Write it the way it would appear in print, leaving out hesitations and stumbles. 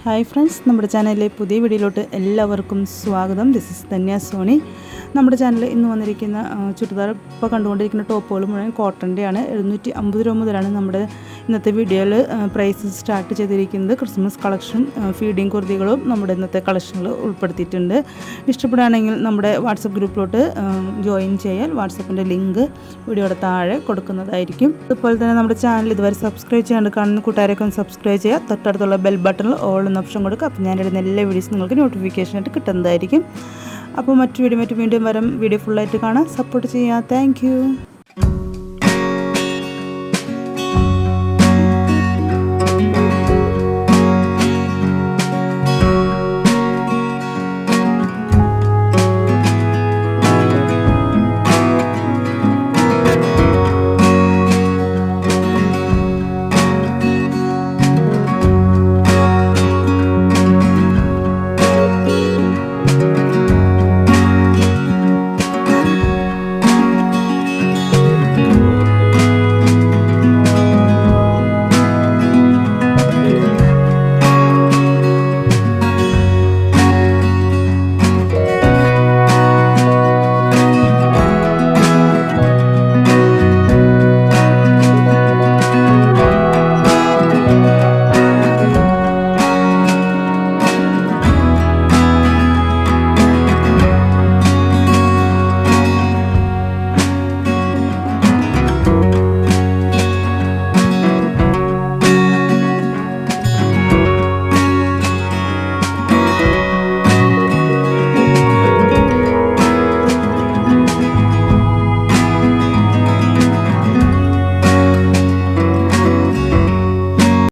Hi friends, നമ്മുടെ ചാനലിലെ പുതിയ വീഡിയോയിലോട്ട് എല്ലാവർക്കും സ്വാഗതം. This is Dhanya Soni. നമ്മുടെ ചാനലിൽ ഇന്ന് വന്നിരിക്കുന്ന ചുരിദാർ ഇപ്പോൾ കണ്ടുകൊണ്ടിരിക്കുന്ന ടോപ്പുകൾ മുഴുവൻ കോട്ടൻ്റെയാണ്. 750 രൂപ മുതലാണ് നമ്മുടെ ഇന്നത്തെ വീഡിയോയിൽ പ്രൈസ് സ്റ്റാർട്ട് ചെയ്തിരിക്കുന്നത്. ക്രിസ്മസ് കളക്ഷനും ഫീഡിങ് കുർത്തികളും നമ്മുടെ ഇന്നത്തെ കളക്ഷനിൽ ഉൾപ്പെടുത്തിയിട്ടുണ്ട്. ഇഷ്ടപ്പെടുകയാണെങ്കിൽ നമ്മുടെ വാട്സപ്പ് ഗ്രൂപ്പിലോട്ട് ജോയിൻ ചെയ്യാൻ വാട്സപ്പിൻ്റെ ലിങ്ക് വീഡിയോയുടെ താഴെ കൊടുക്കുന്നതായിരിക്കും. അതുപോലെ തന്നെ നമ്മുടെ ചാനൽ ഇതുവരെ സബ്സ്ക്രൈബ് ചെയ്യാണ്ട് കാണുന്ന കൂട്ടുകാരൊക്കെ ഒന്ന് സബ്സ്ക്രൈബ് ചെയ്യുക. തൊട്ടടുത്തുള്ള ബെൽ ബട്ടണിൽ ഓൾ എന്ന ഓപ്ഷൻ കൊടുക്കുക. അപ്പോൾ ഞാനിടുന്ന എല്ലാ വീഡിയോസും നിങ്ങൾക്ക് നോട്ടിഫിക്കേഷനായിട്ട് കിട്ടുന്നതായിരിക്കും. അപ്പോൾ മറ്റു വീഡിയോ വീണ്ടും വരും. വീഡിയോ ഫുള്ളായിട്ട് കാണാം. സപ്പോർട്ട് ചെയ്യുക. താങ്ക്